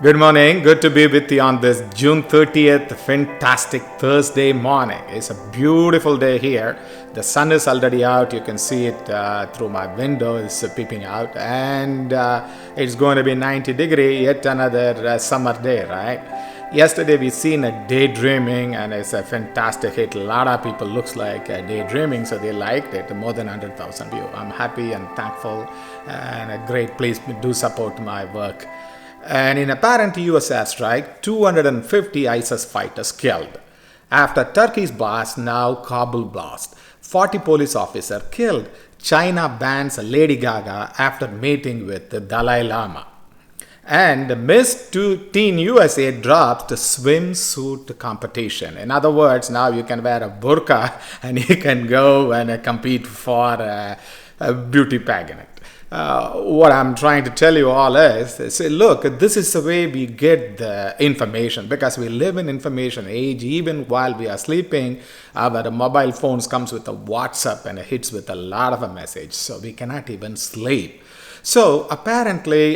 Good morning. Good to be with you on this June 30th fantastic Thursday morning. It's a beautiful day here. The sun is already out. You can see it through my window. It's peeping out. And it's going to be 90 degree, yet another summer day, right? Yesterday we seen a daydreaming and it's a fantastic hit. A lot of people looks like daydreaming, so they liked it. More than 100,000 views. I'm happy and thankful and a great please do support my work. And in apparent US airstrike, 250 ISIS fighters killed. After Turkey's blast, now Kabul blast. 40 police officers killed. China bans Lady Gaga after meeting with the Dalai Lama. And Miss Teen USA drops the swimsuit competition. In other words, now you can wear a burqa and you can go and compete for a beauty pageant. What I'm trying to tell you all is, say, look, this is the way we get the information, because we live in information age. Even while we are sleeping, our mobile phones comes with a WhatsApp and it hits with a lot of a message, so we cannot even sleep. So apparently,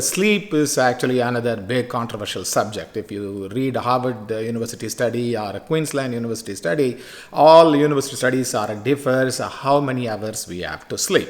sleep is actually another big controversial subject. If you read a Harvard University study or a Queensland University study, all university studies differs how many hours we have to sleep.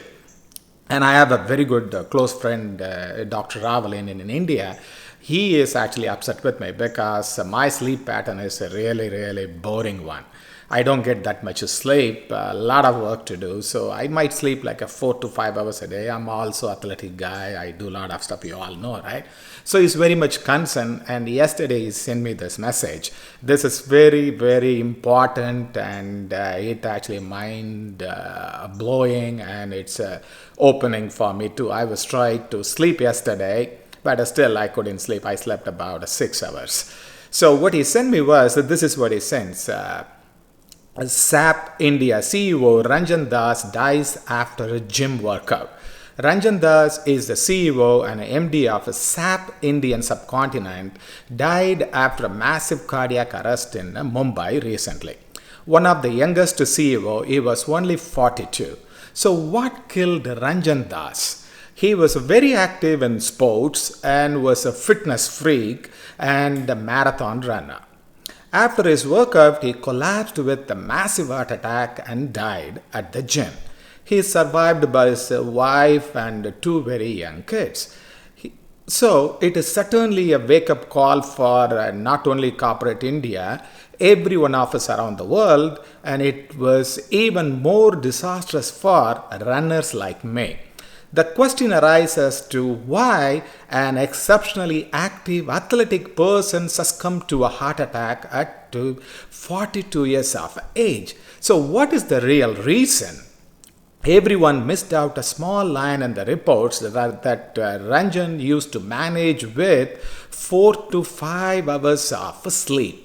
And I have a very good close friend, Dr. Rawlin in India. He is actually upset with me because my sleep pattern is a really, really boring one. I don't get that much sleep, a lot of work to do. So I might sleep like 4 to 5 hours a day. I'm also athletic guy. I do a lot of stuff, you all know, right? So he's very much concerned. And yesterday he sent me this message. This is very, very important, and it actually mind blowing, and it's opening for me too. I was trying to sleep yesterday, but still I couldn't sleep. I slept about 6 hours. So what he sent me was, this is what he sends. SAP India CEO Ranjan Das dies after a gym workout. Ranjan Das is the CEO and MD of SAP Indian subcontinent, died after a massive cardiac arrest in Mumbai recently. One of the youngest CEO, he was only 42. So what killed Ranjan Das? He was very active in sports and was a fitness freak and a marathon runner. After his workout, he collapsed with a massive heart attack and died at the gym. He is survived by his wife and 2 very young kids. So it is certainly a wake-up call for not only corporate India, every one of us around the world, and it was even more disastrous for runners like me. The question arises to why an exceptionally active athletic person succumbed to a heart attack at 42 years of age. So what is the real reason? Everyone missed out a small line in the reports that Ranjan used to manage with 4 to 5 hours of sleep.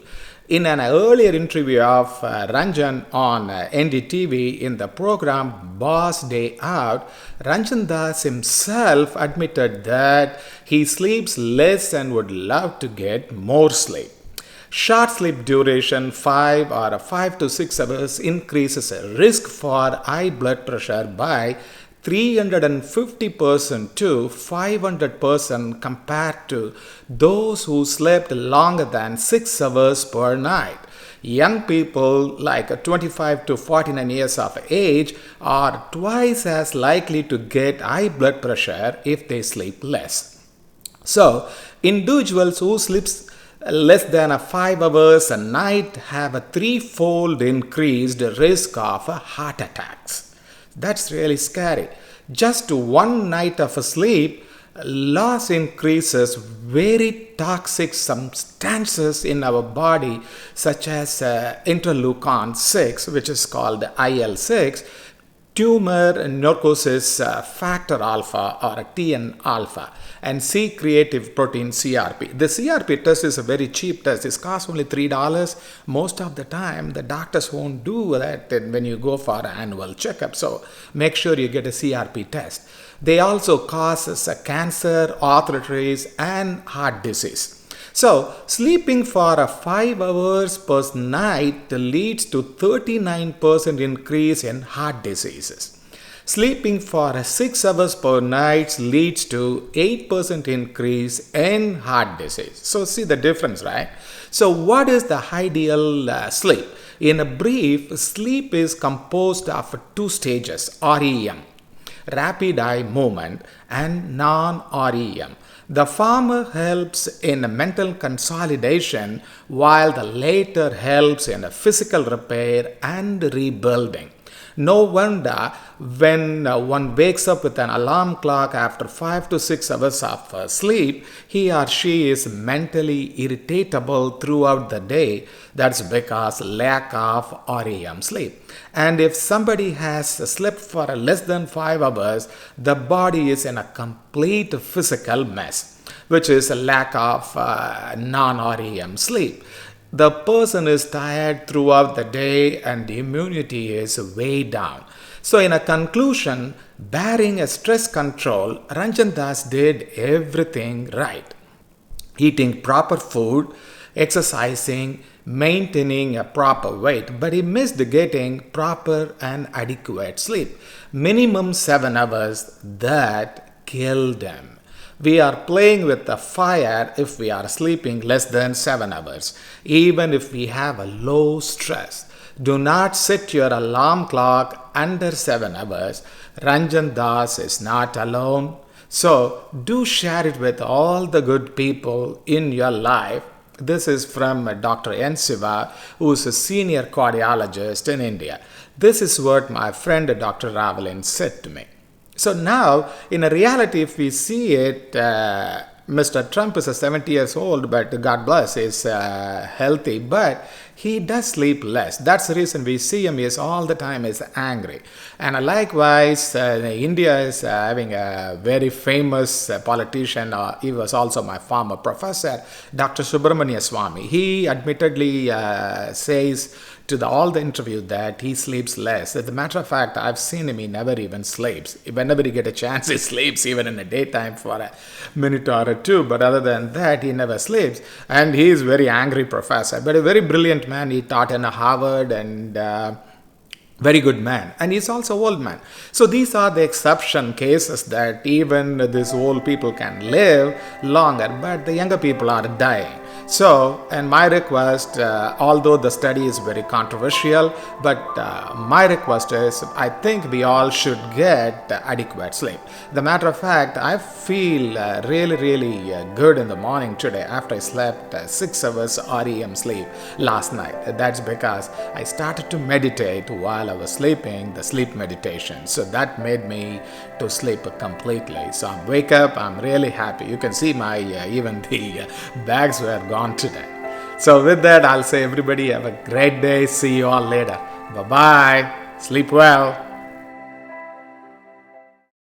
In an earlier interview of Ranjan on NDTV in the program Boss Day Out, Ranjan Das himself admitted that he sleeps less and would love to get more sleep. Short sleep duration, 5 to 6 hours, increases risk for high blood pressure by 350% to 500% compared to those who slept longer than 6 hours per night. Young people like 25 to 49 years of age are twice as likely to get high blood pressure if they sleep less. So, individuals who sleep less than 5 hours a night have a 3-fold increased risk of heart attacks. That's really scary. Just one night of sleep loss increases very toxic substances in our body, such as interleukin 6, which is called IL-6, tumor necrosis factor alpha or TN alpha, and C creative protein CRP. The CRP test is a very cheap test. It costs only $3. Most of the time, the doctors won't do that when you go for an annual checkup. So make sure you get a CRP test. They also cause cancer, arthritis, and heart disease. So, sleeping for 5 hours per night leads to 39% increase in heart diseases. Sleeping for 6 hours per night leads to 8% increase in heart disease. So see the difference, right? So what is the ideal sleep? In a brief, sleep is composed of two stages, REM, rapid eye movement, and non-REM. The former helps in mental consolidation while the latter helps in physical repair and rebuilding. No wonder when one wakes up with an alarm clock after 5 to 6 hours of sleep, he or she is mentally irritable throughout the day. That's because lack of REM sleep. And if somebody has slept for less than 5 hours, the body is in a complete physical mess, which is a lack of non-REM sleep. The person is tired throughout the day and immunity is way down. So in a conclusion, barring a stress control, Ranjan Das did everything right. Eating proper food, exercising, maintaining a proper weight, but he missed getting proper and adequate sleep. Minimum 7 hours, that killed him. We are playing with the fire if we are sleeping less than 7 hours, even if we have a low stress. Do not set your alarm clock under 7 hours. Ranjan Das is not alone. So do share it with all the good people in your life. This is from Dr. N. Siva, who is a senior cardiologist in India. This is what my friend Dr. Rawlin said to me. So now, in a reality, if we see it, Mr. Trump is 70 years old, but God bless, is healthy, but he does sleep less. That's the reason we see him is all the time is angry. And likewise, India is having a very famous politician. He was also my former professor, Dr. Subramania Swamy. He admittedly says to all the interview that he sleeps less. As a matter of fact, I've seen him, he never even sleeps. Whenever he gets a chance, he sleeps, even in the daytime for a minute or two. But other than that, he never sleeps. And he is a very angry professor, but a very brilliant man. He taught in Harvard and very good man, and he's also old man. So these are the exception cases that even these old people can live longer, but the younger people are dying. So, and my request, although the study is very controversial, but my request is, I think we all should get adequate sleep. The matter of fact, I feel really good in the morning today after I slept 6 hours REM sleep last night. That's because I started to meditate while I was sleeping, the sleep meditation. So that made me to sleep completely. So I wake up, I'm really happy. You can see my, even the bags were gone today. So with that, I'll say everybody have a great day. See you all later. Bye-bye. Sleep well.